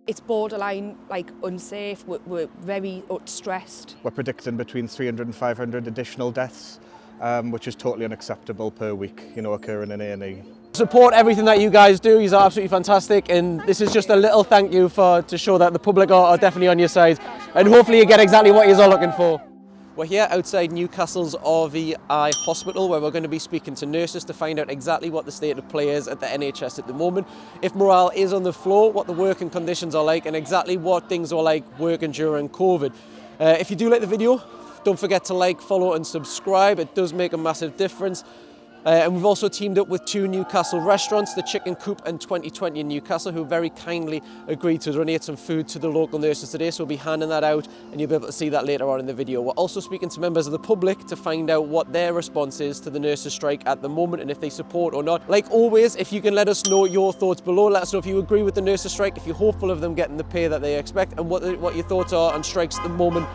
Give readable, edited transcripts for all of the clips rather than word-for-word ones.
It's borderline unsafe. We're very stressed. We're predicting between 300 and 500 additional deaths, which is totally unacceptable per week, occurring in A&E. Support everything that you guys do. You're absolutely fantastic, and this is just a little thank you to show that the public are definitely on your side, and hopefully you get exactly what you're all looking for. We're here outside Newcastle's RVI hospital, where we're going to be speaking to nurses to find out exactly what the state of play is at the NHS at the moment, if morale is on the floor, what the working conditions are like, and exactly what things are like working during COVID. If you do like the video, don't forget to like, follow and subscribe. It does make a massive difference. And we've also teamed up with 2 Newcastle restaurants, the Chicken Coop and 2020 in Newcastle, who very kindly agreed to donate some food to the local nurses today. So we'll be handing that out, and you'll be able to see that later on in the video. We're also speaking to members of the public to find out what their response is to the nurses' strike at the moment, and if they support or not. Like always, if you can let us know your thoughts below, let us know if you agree with the nurses' strike, if you're hopeful of them getting the pay that they expect, and what your thoughts are on strikes at the moment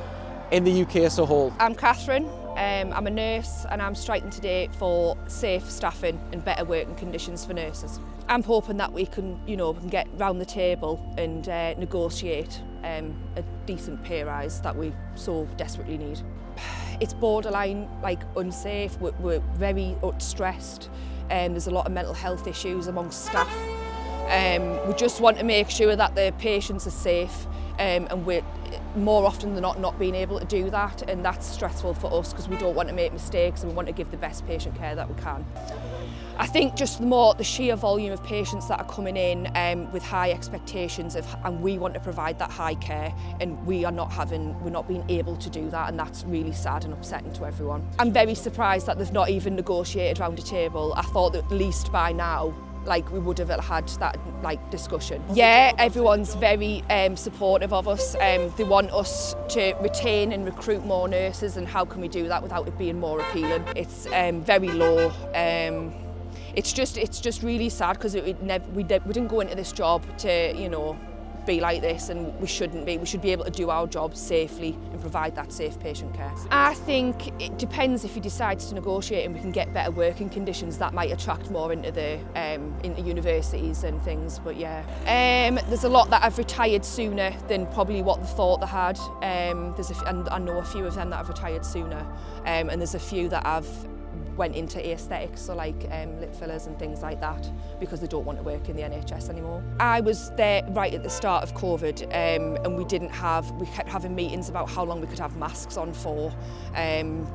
in the UK as a whole. I'm Catherine. I'm a nurse, and I'm striking today for safe staffing and better working conditions for nurses. I'm hoping that we can get round the table and negotiate a decent pay rise that we so desperately need. It's borderline unsafe. We're very stressed. There's a lot of mental health issues amongst staff. We just want to make sure that the patients are safe, and we're more often than not being able to do that, and that's stressful for us because we don't want to make mistakes and we want to give the best patient care that we can. I think just the sheer volume of patients that are coming in with high expectations and we want to provide that high care, and we're not being able to do that, and that's really sad and upsetting to everyone. I'm very surprised that they've not even negotiated around a table. I thought that at least by now we would have had that discussion. Yeah, everyone's very supportive of us. They want us to retain and recruit more nurses, and how can we do that without it being more appealing? It's very low. It's just really sad because we didn't go into this job to be like this, and we shouldn't be. We should be able to do our job safely and provide that safe patient care. I think it depends. If he decides to negotiate and we can get better working conditions, that might attract more into into universities and things. But yeah, there's a lot that have retired sooner than probably what they thought they had. And I know a few of them that have retired sooner, and there's a few that have went into aesthetics, so lip fillers and things like that, because they don't want to work in the NHS anymore. I was there right at the start of COVID, and we kept having meetings about how long we could have masks on for.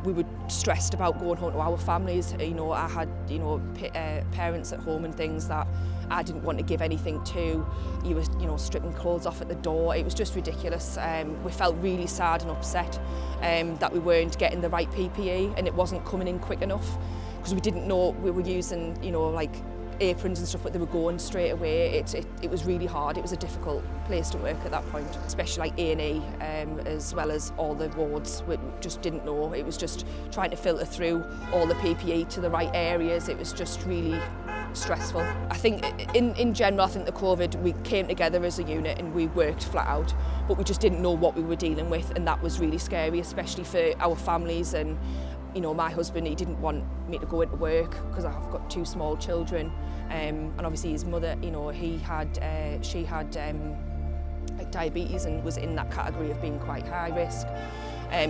We were stressed about going home to our families. I had parents at home and things that I didn't want to give anything to. You were stripping clothes off at the door. It was just ridiculous. We felt really sad and upset that we weren't getting the right PPE, and it wasn't coming in quick enough, because we didn't know we were using aprons and stuff, but they were going straight away. It was really hard. It was a difficult place to work at that point, especially A&E, as well as all the wards. We just didn't know. It was just trying to filter through all the PPE to the right areas. It was just really stressful. I think in general, I think the COVID, we came together as a unit and we worked flat out, but we just didn't know what we were dealing with, and that was really scary, especially for our families. And my husband, he didn't want me to go into work because I've got 2 small children, and obviously his mother, she had diabetes and was in that category of being quite high risk.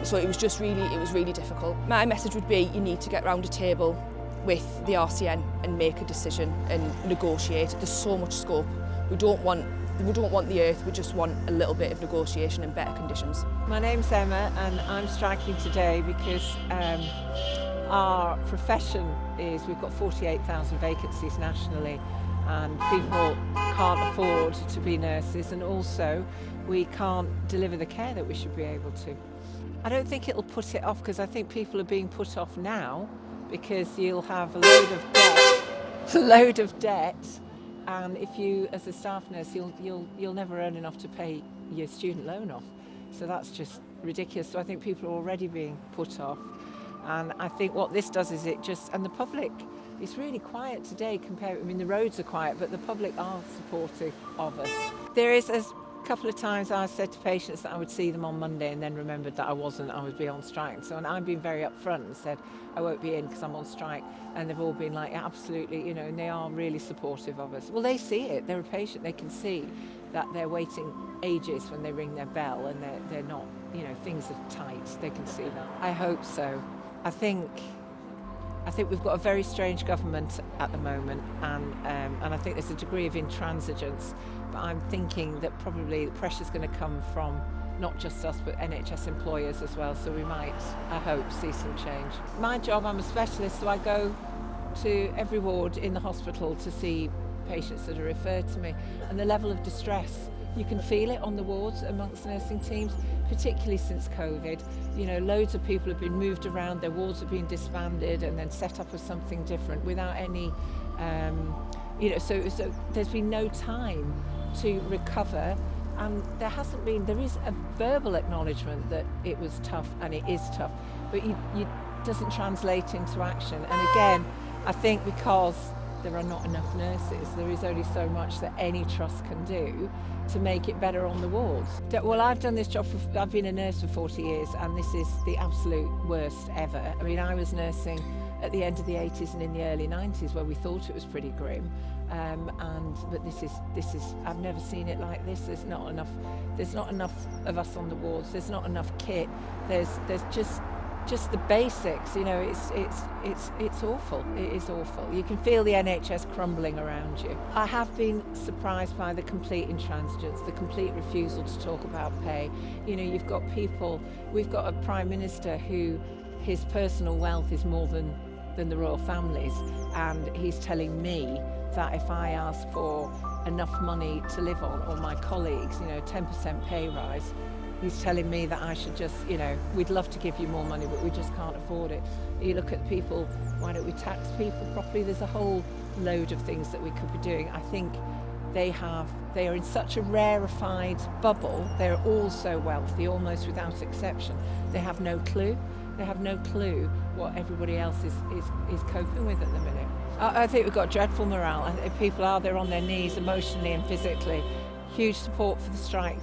So it was really difficult. My message would be, you need to get round a table with the RCN and make a decision and negotiate. There's so much scope. We don't want the earth, we just want a little bit of negotiation and better conditions. My name's Emma, and I'm striking today because our profession is, we've got 48,000 vacancies nationally, and people can't afford to be nurses, and also we can't deliver the care that we should be able to. I don't think it'll put it off, because I think people are being put off now, because you'll have a load of debt, and if you, as a staff nurse, you'll never earn enough to pay your student loan off. So that's just ridiculous. So I think people are already being put off, and I think what this does is and the public is really quiet today the roads are quiet, but the public are supportive of us. There is, as A couple of times I said to patients that I would see them on Monday and then remembered that I wasn't, I would be on strike. So, and I've been very upfront and said I won't be in because I'm on strike, and they've all been like, absolutely, you know, and they are really supportive of us. Well, they see it, they're a patient, they can see that they're waiting ages when they ring their bell, and they're not, you know, things are tight, they can see that. I hope so. I think we've got a very strange government at the moment, and I think there's a degree of intransigence, but I'm thinking that probably the pressure's going to come from not just us but NHS employers as well, so we might, I hope, see some change. My job, I'm a specialist, so I go to every ward in the hospital to see patients that are referred to me, and the level of distress, you can feel it on the wards amongst nursing teams, particularly since COVID. You know, loads of people have been moved around, their wards have been disbanded and then set up as something different without any, you know, so there's been no time to recover, and there is a verbal acknowledgement that it was tough, and it is tough, but it doesn't translate into action. And again, I think because there are not enough nurses, there is only so much that any trust can do to make it better on the wards. Well, I've done this job, I've been a nurse for 40 years, and this is the absolute worst ever. I mean, I was nursing at the end of the 80s and in the early 90s where we thought it was pretty grim, but this is I've never seen it like this. There's not enough of us on the wards, there's not enough kit, there's just the basics, you know. It's awful. It is awful. You can feel the NHS crumbling around you. I have been surprised by the complete intransigence, the complete refusal to talk about pay. You know, you've got people, we've got a Prime Minister who his personal wealth is more than the royal family's, and he's telling me that if I ask for enough money to live on, or my colleagues, you know, 10% pay rise, he's telling me that I should just, you know, we'd love to give you more money, but we just can't afford it. You look at people, why don't we tax people properly? There's a whole load of things that we could be doing. I think they are in such a rarefied bubble. They're all so wealthy, almost without exception. They have no clue. They have no clue what everybody else is coping with at the minute. I think we've got dreadful morale. I think people they're on their knees emotionally and physically. Huge support for the strike.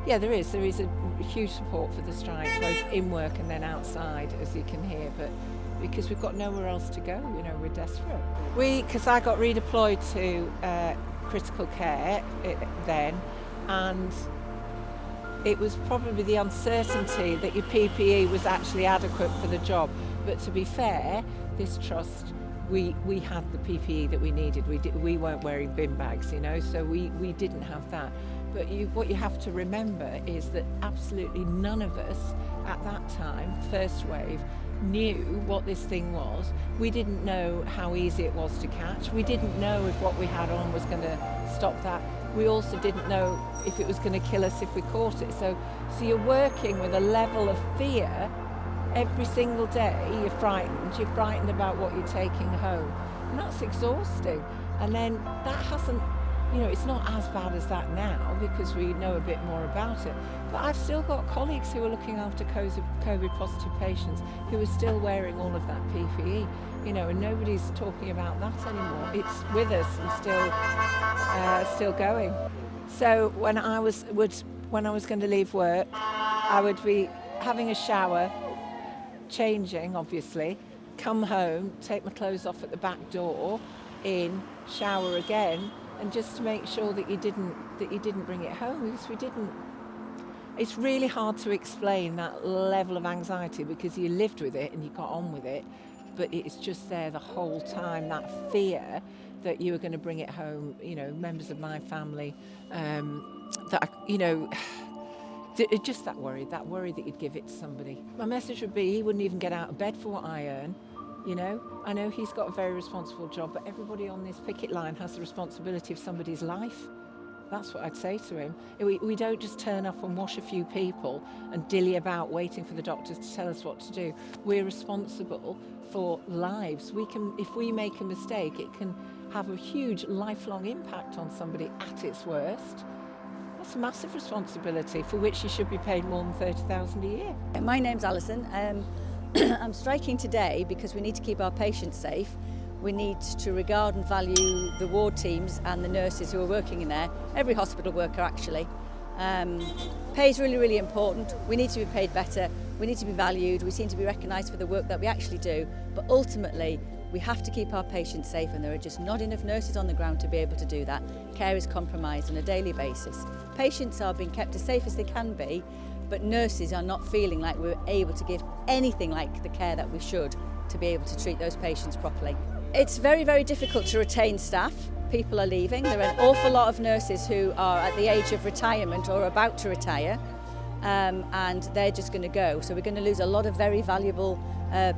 Yeah, there is a huge support for the strike, both in work and then outside, as you can hear, but because we've got nowhere else to go, you know, we're desperate. Because I got redeployed to critical care then, and it was probably the uncertainty that your PPE was actually adequate for the job. But to be fair, this trust, we had the PPE that we needed. We weren't wearing bin bags, you know, so we didn't have that. But what you have to remember is that absolutely none of us at that time, first wave, knew what this thing was. We didn't know how easy it was to catch. We didn't know if what we had on was going to stop that. We also didn't know if it was going to kill us if we caught it. So you're working with a level of fear every single day. You're frightened about what you're taking home, and that's exhausting. And then that hasn't, you know, it's not as bad as that now because we know a bit more about it. But I've still got colleagues who are looking after COVID positive patients who are still wearing all of that PPE, you know, and nobody's talking about that anymore. It's with us and still going. So when I was going to leave work, I would be having a shower, changing obviously, come home, take my clothes off at the back door, shower again, and just to make sure that you didn't bring it home, because we didn't. It's really hard to explain that level of anxiety because you lived with it and you got on with it, but it's just there the whole time, that fear that you were going to bring it home. You know, members of my family, just that worry that you'd give it to somebody. My message would be he wouldn't even get out of bed for what I earn. You know, I know he's got a very responsible job, but everybody on this picket line has the responsibility of somebody's life. That's what I'd say to him. We don't just turn up and wash a few people and dilly about waiting for the doctors to tell us what to do. We're responsible for lives. If we make a mistake, it can have a huge lifelong impact on somebody at its worst. That's a massive responsibility for which you should be paid more than $30,000 a year. My name's Alison. I'm striking today because we need to keep our patients safe. We need to regard and value the ward teams and the nurses who are working in there, every hospital worker actually, Pay is really, really important. We need to be paid better. We need to be valued. We seem to be recognised for the work that we actually do. But ultimately, we have to keep our patients safe, and there are just not enough nurses on the ground to be able to do that. Care is compromised on a daily basis. Patients are being kept as safe as they can be, but nurses are not feeling like we're able to give anything like the care that we should to be able to treat those patients properly. It's very, very difficult to retain staff. People are leaving. There are an awful lot of nurses who are at the age of retirement or about to retire, and they're just going to go. So we're going to lose a lot of very valuable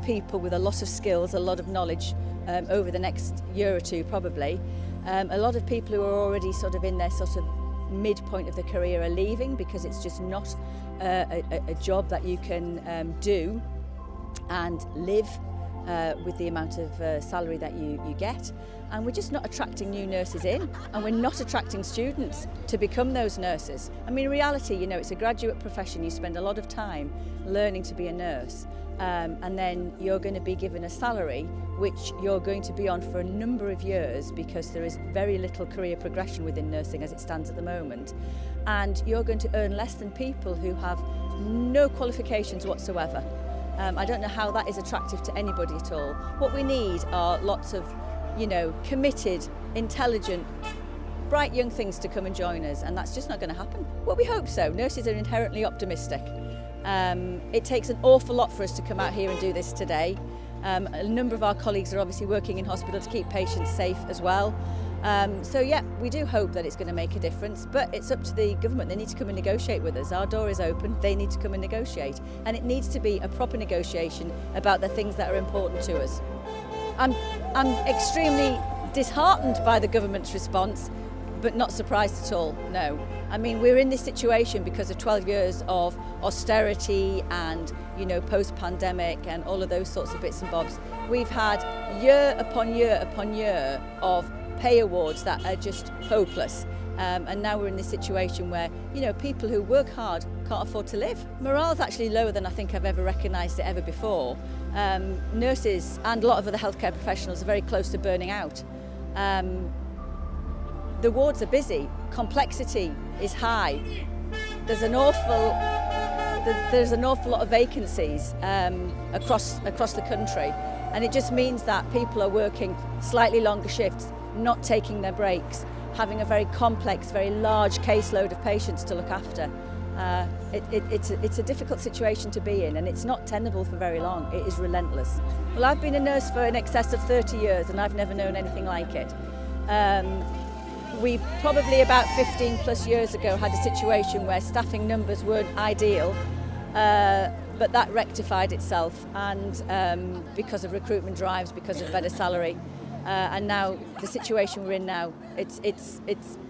people with a lot of skills, a lot of knowledge over the next year or two probably. A lot of people who are already sort of in their sort of midpoint of their career are leaving because it's just not a job that you can do and live with the amount of salary that you get. And we're just not attracting new nurses in, and we're not attracting students to become those nurses. I mean, in reality, you know, it's a graduate profession. You spend a lot of time learning to be a nurse, and then you're going to be given a salary which you're going to be on for a number of years because there is very little career progression within nursing as it stands at the moment. And you're going to earn less than people who have no qualifications whatsoever. I don't know how that is attractive to anybody at all. What we need are lots of, you know, committed, intelligent, bright young things to come and join us, and that's just not going to happen. Well, we hope so. Nurses are inherently optimistic. It takes an awful lot for us to come out here and do this today. A number of our colleagues are obviously working in hospital to keep patients safe as well. So yeah, we do hope that it's going to make a difference, but it's up to the government. They need to come and negotiate with us. Our door is open, they need to come and negotiate, and it needs to be a proper negotiation about the things that are important to us. I'm extremely disheartened by the government's response, but not surprised at all, no. I mean, we're in this situation because of 12 years of austerity and, you know, post-pandemic and all of those sorts of bits and bobs. We've had year upon year upon year of pay awards that are just hopeless. And now we're in this situation where, you know, people who work hard can't afford to live. Morale's actually lower than I think I've ever recognised it ever before. Nurses and a lot of other healthcare professionals are very close to burning out. The wards are busy, complexity is high. There's an awful lot of vacancies across the country, and it just means that people are working slightly longer shifts, not taking their breaks, having a very complex, very large caseload of patients to look after. It's a difficult situation to be in, and it's not tenable for very long. It is relentless. Well, I've been a nurse for in excess of 30 years and I've never known anything like it. We probably about 15 plus years ago had a situation where staffing numbers weren't ideal, but that rectified itself, and because of recruitment drives, because of better salary. And now the situation we're in now,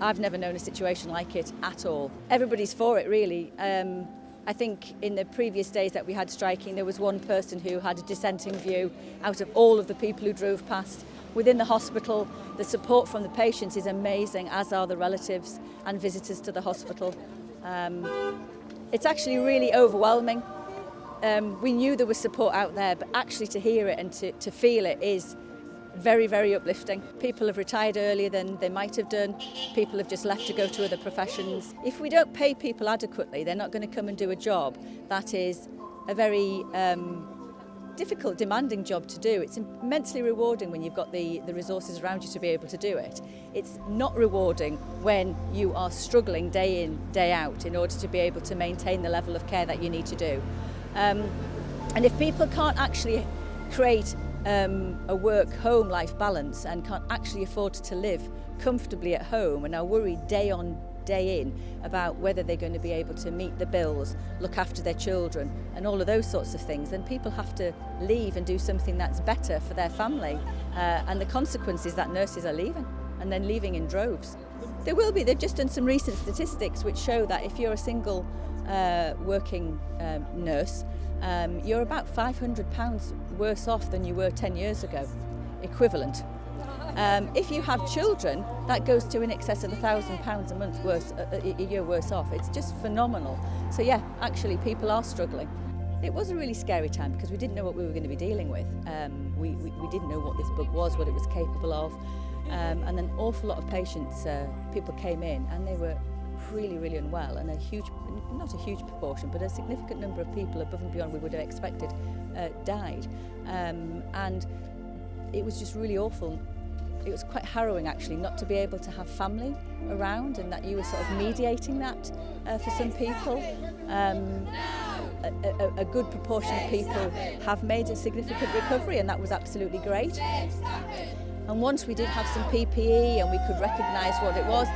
I've never known a situation like it at all. Everybody's for it, really. I think in the previous days that we had striking, there was one person who had a dissenting view out of all of the people who drove past. Within the hospital, the support from the patients is amazing, as are the relatives and visitors to the hospital. It's actually really overwhelming. We knew there was support out there, but actually to hear it and to feel it is very, very uplifting. People have retired earlier than they might have done. People have just left to go to other professions. If we don't pay people adequately, they're not going to come and do a job that is a very difficult, demanding job to do. It's immensely rewarding when you've got the resources around you to be able to do it. It's not rewarding when you are struggling day in, day out in order to be able to maintain the level of care that you need to do. And if people can't actually create a work-home life balance and can't actually afford to live comfortably at home and are worried day on day in about whether they're going to be able to meet the bills, look after their children and all of those sorts of things, then people have to leave and do something that's better for their family. And the consequence is that nurses are leaving, and then leaving in droves. There will be. They've just done some recent statistics which show that if you're a single working nurse, you're about £500 worse off than you were 10 years ago, equivalent. If you have children, that goes to in excess of £1,000 a month worse, a year worse off. It's just phenomenal. So yeah, actually people are struggling. It was a really scary time because we didn't know what we were going to be dealing with. We didn't know what this bug was, what it was capable of. And an awful lot of patients, people came in and they were really, really unwell, and not a huge proportion, but a significant number of people above and beyond we would have expected died. And it was just really awful. It was quite harrowing actually not to be able to have family around, and that you were sort of mediating that for some people. A good proportion of people have made a significant recovery, and that was absolutely great. And once we did have some PPE and we could recognise what it was,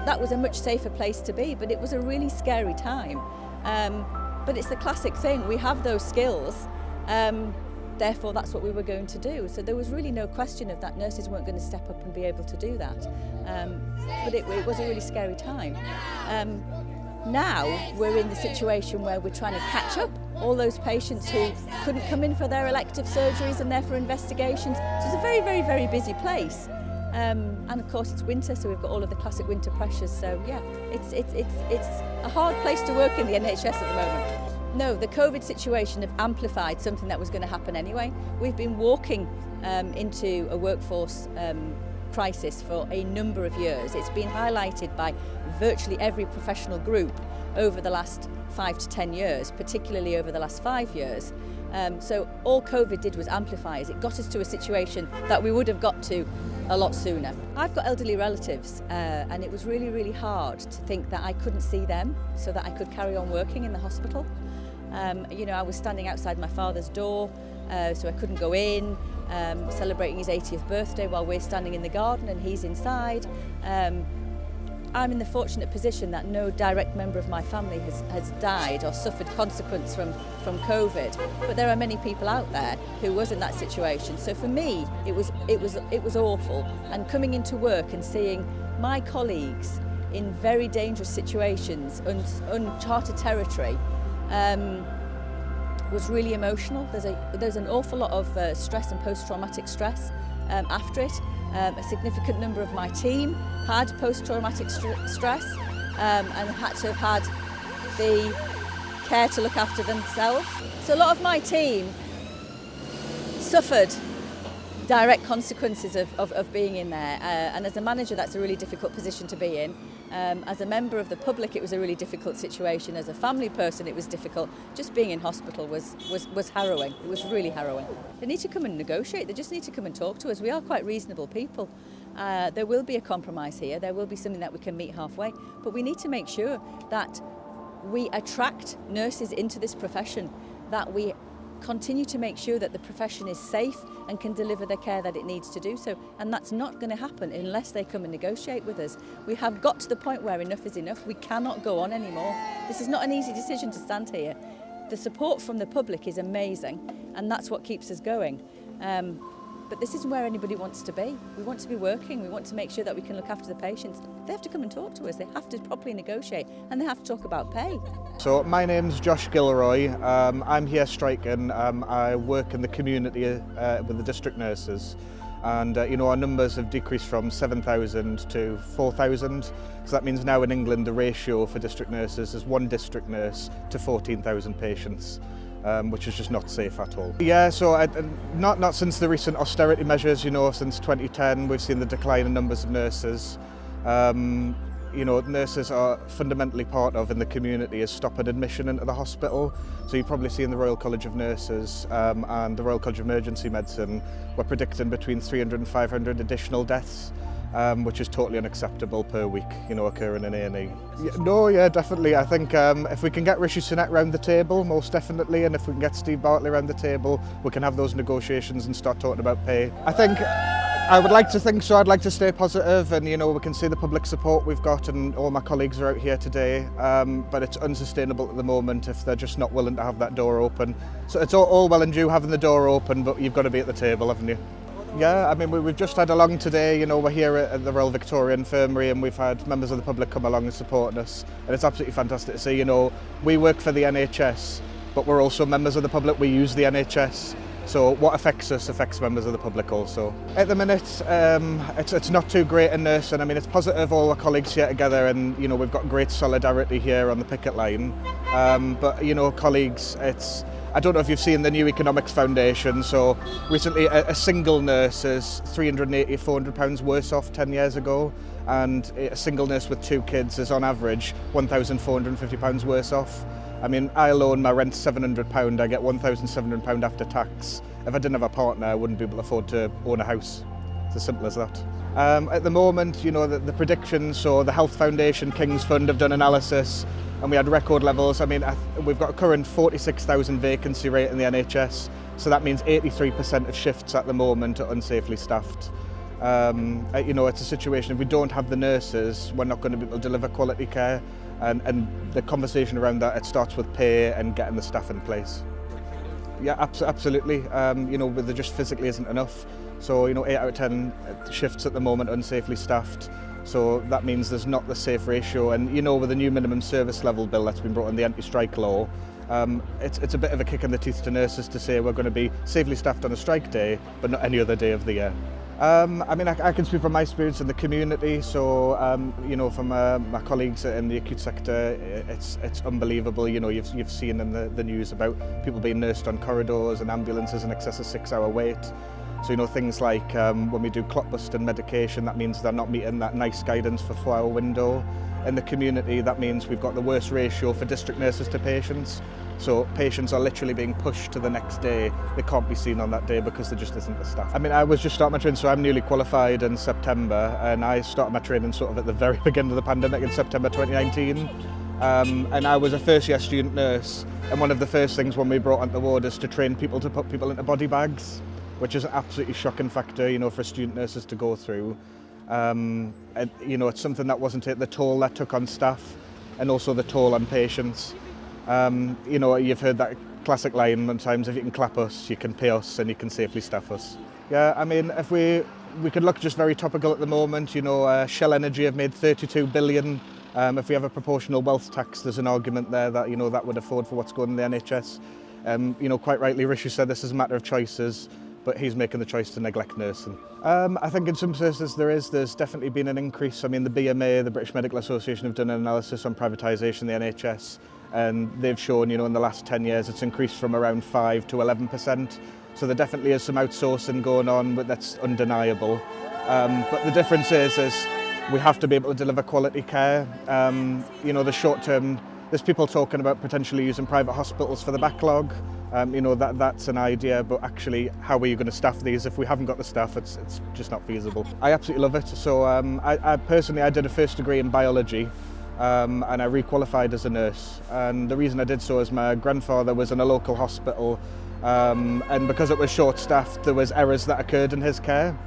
that was a much safer place to be, but it was a really scary time. But it's the classic thing, we have those skills, therefore that's what we were going to do. So there was really no question of that. Nurses weren't going to step up and be able to do that. But it was a really scary time. Now we're in the situation where we're trying to catch up all those patients who couldn't come in for their elective surgeries and therefore investigations. So it's a very, very, very busy place. And of course it's winter, so we've got all of the classic winter pressures. So yeah, it's a hard place to work in the NHS at the moment. No, the COVID situation have amplified something that was going to happen anyway. We've been walking into a workforce crisis for a number of years. It's been highlighted by virtually every professional group over the last 5 to 10 years, particularly over the last 5 years. So all COVID did was amplify us. It got us to a situation that we would have got to a lot sooner. I've got elderly relatives and it was really, really hard to think that I couldn't see them so that I could carry on working in the hospital. You know, I was standing outside my father's door, so I couldn't go in, celebrating his 80th birthday while we're standing in the garden and he's inside. I'm in the fortunate position that no direct member of my family has died or suffered consequence from COVID, but there are many people out there who was in that situation. So for me, it was awful, and coming into work and seeing my colleagues in very dangerous situations, uncharted territory, was really emotional. There's an awful lot of stress and post-traumatic stress after it. A significant number of my team had post-traumatic stress and had to have had the care to look after themselves. So a lot of my team suffered direct consequences of being in there, and as a manager that's a really difficult position to be in. As a member of the public it was a really difficult situation. As a family person it was difficult. Just being in hospital was harrowing. It was really harrowing. They need to come and negotiate. They just need to come and talk to us. We are quite reasonable people. There will be a compromise here. There will be something that we can meet halfway, but we need to make sure that we attract nurses into this profession, that we continue to make sure that the profession is safe and can deliver the care that it needs to do so. And that's not going to happen unless they come and negotiate with us. We have got to the point where enough is enough. We cannot go on anymore. This is not an easy decision to stand here. The support from the public is amazing, and that's what keeps us going. But this isn't where anybody wants to be. We want to be working. We want to make sure that we can look after the patients. They have to come and talk to us. They have to properly negotiate, and they have to talk about pay. So my name's Josh Gilroy. I'm here striking. I work in the community with the district nurses, and you know, our numbers have decreased from 7,000 to 4,000. So that means now in England the ratio for district nurses is 1 district nurse to 14,000 patients. Which is just not safe at all. Yeah, so not since the recent austerity measures, you know, since 2010 we've seen the decline in numbers of nurses. You know, nurses are fundamentally part of in the community is stopping admission into the hospital. So you probably see in the Royal College of Nurses and the Royal College of Emergency Medicine, we're predicting between 300 and 500 additional deaths. Which is totally unacceptable per week, you know, occurring in A&E. Yeah, definitely. I think if we can get Rishi Sunak round the table, most definitely, and if we can get Steve Bartley round the table, we can have those negotiations and start talking about pay. I think I would like to think so. I'd like to stay positive, and you know, we can see the public support we've got, and all my colleagues are out here today. But it's unsustainable at the moment if they're just not willing to have that door open. So it's all well and due having the door open, but you've got to be at the table, haven't you? Yeah, I mean, we've just had along today, you know, we're here at the Royal Victoria Infirmary, and we've had members of the public come along and support us, and it's absolutely fantastic to see. You know, we work for the NHS, but we're also members of the public. We use the NHS, so what affects us affects members of the public also. At the minute, it's not too great in nursing. I mean, it's positive, all our colleagues here together, and you know, we've got great solidarity here on the picket line. But you know, colleagues, I don't know if you've seen the new Economics Foundation, so recently a single nurse is £380, £400 worse off 10 years ago, and a single nurse with 2 kids is on average £1,450 worse off. I mean, I alone, my rent's £700, I get £1,700 after tax. If I didn't have a partner, I wouldn't be able to afford to own a house. It's as simple as that. At the moment, you know, the predictions, so the Health Foundation, King's Fund have done analysis, and we had record levels. I mean, we've got a current 46,000 vacancy rate in the NHS, so that means 83% of shifts at the moment are unsafely staffed. You know, it's a situation, if we don't have the nurses, we're not going to be able to deliver quality care, and the conversation around that, it starts with pay and getting the staff in place. Yeah, absolutely. You know, there just physically isn't enough. So, you know, 8 out of 10 shifts at the moment unsafely staffed. So that means there's not the safe ratio. And, you know, with the new minimum service level bill that's been brought in, the anti-strike law, it's a bit of a kick in the teeth to nurses to say we're going to be safely staffed on a strike day, but not any other day of the year. I mean, I can speak from my experience in the community. So, you know, from my colleagues in the acute sector, it's unbelievable. You know, you've seen in the news about people being nursed on corridors and ambulances in excess of 6-hour wait. So, you know, things like when we do clot-busting medication, that means they're not meeting that NICE guidance for 4-hour window. In the community, that means we've got the worst ratio for district nurses to patients. So patients are literally being pushed to the next day. They can't be seen on that day because there just isn't the staff. I mean, I was just starting my training, so I'm newly qualified in September, and I started my training sort of at the very beginning of the pandemic in September 2019. And I was a first-year student nurse, and one of the first things when we brought onto the ward is to train people to put people into body bags, which is an absolutely shocking factor, you know, for student nurses to go through. And, you know, it's something that wasn't the toll that took on staff and also the toll on patients. You know, you've heard that classic line sometimes, if you can clap us, you can pay us and you can safely staff us. Yeah, I mean, if we could look just very topical at the moment, you know, Shell Energy have made 32 billion. If we have a proportional wealth tax, there's an argument there that, you know, that would afford for what's going on in the NHS. You know, quite rightly, Rishi said this is a matter of choices, but he's making the choice to neglect nursing. I think in some cases there's definitely been an increase. I mean, the BMA, the British Medical Association, have done an analysis on privatisation of the NHS, and they've shown, you know, in the last 10 years it's increased from around 5 to 11%. So there definitely is some outsourcing going on, but that's undeniable. But the difference is we have to be able to deliver quality care. You know, the short term, there's people talking about potentially using private hospitals for the backlog. You know, that's an idea, but actually, how are you going to staff these? If we haven't got the staff, it's just not feasible. I absolutely love it. So I personally, I did a first degree in biology, and I requalified as a nurse. And the reason I did so is my grandfather was in a local hospital, and because it was short-staffed, there was errors that occurred in his care.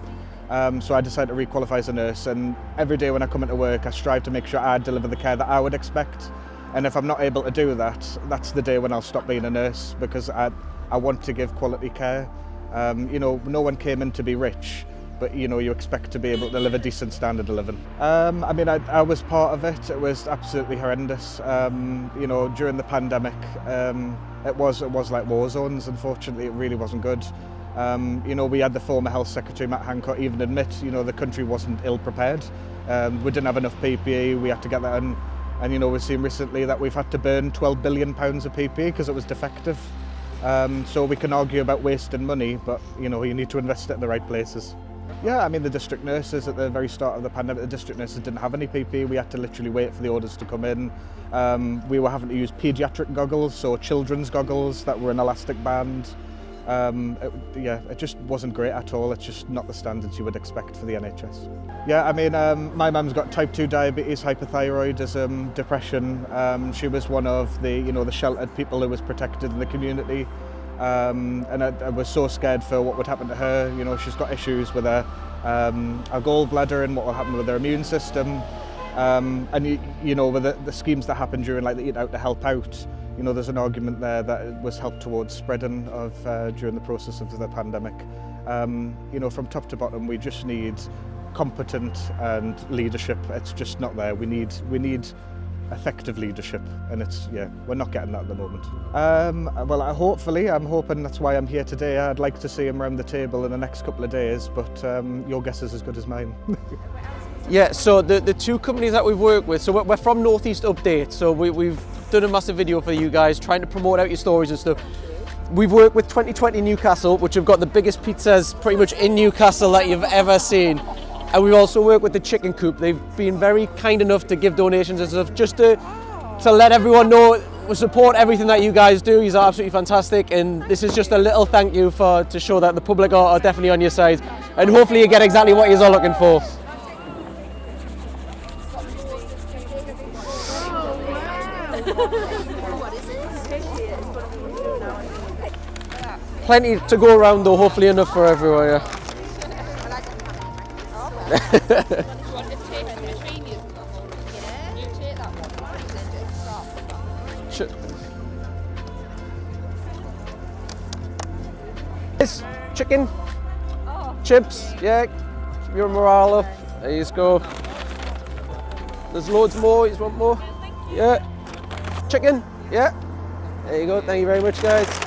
So I decided to requalify as a nurse, and every day when I come into work, I strive to make sure I deliver the care that I would expect. And if I'm not able to do that, that's the day when I'll stop being a nurse, because I want to give quality care. You know, no one came in to be rich, but you know, you expect to be able to live a decent standard of living. I mean, I was part of it. It was absolutely horrendous. You know, during the pandemic, it was like war zones. Unfortunately, it really wasn't good. You know, we had the former Health Secretary, Matt Hancock, even admit, you know, the country wasn't ill prepared. We didn't have enough PPE, we had to get that in. And, you know, we've seen recently that we've had to burn £12 billion of PPE because it was defective. So we can argue about wasting money, but, you know, you need to invest it in the right places. Yeah, I mean, the district nurses at the very start of the pandemic, the district nurses didn't have any PPE. We had to literally wait for the orders to come in. We were having to use paediatric goggles, so children's goggles that were an elastic band. It just wasn't great at all. It's just not the standards you would expect for the NHS. Yeah, I mean, my mum's got type 2 diabetes, hypothyroidism, depression. She was one of the, you know, the sheltered people who was protected in the community. And I was so scared for what would happen to her. You know, she's got issues with her gallbladder and what will happen with her immune system. And you know, with the schemes that happened during like the Eat Out to Help Out, you know, there's an argument there that it was helped towards spreading of during the process of the pandemic. You know, from top to bottom, we just need competent and leadership. It's just not there. We need effective leadership, and we're not getting that at the moment. Well, I'm hoping that's why I'm here today. I'd like to see him around the table in the next couple of days, but your guess is as good as mine. Yeah, so the two companies that we've worked with, so we're from North East Update, so we've done a massive video for you guys, trying to promote out your stories and stuff. We've worked with 2020 Newcastle, which have got the biggest pizzas pretty much in Newcastle that you've ever seen. And we've also worked with the Chicken Coop. They've been very kind enough to give donations and stuff, just to let everyone know we support everything that you guys do. You're absolutely fantastic, and this is just a little thank you to show that the public are definitely on your side, and hopefully you get exactly what you're all looking for. Plenty to go around though, hopefully enough for everyone. Yeah. This chicken, chips, yeah, your morale up. There you go. There's loads more. You want more? Yeah. Chicken, yeah. There you go. Thank you very much, guys.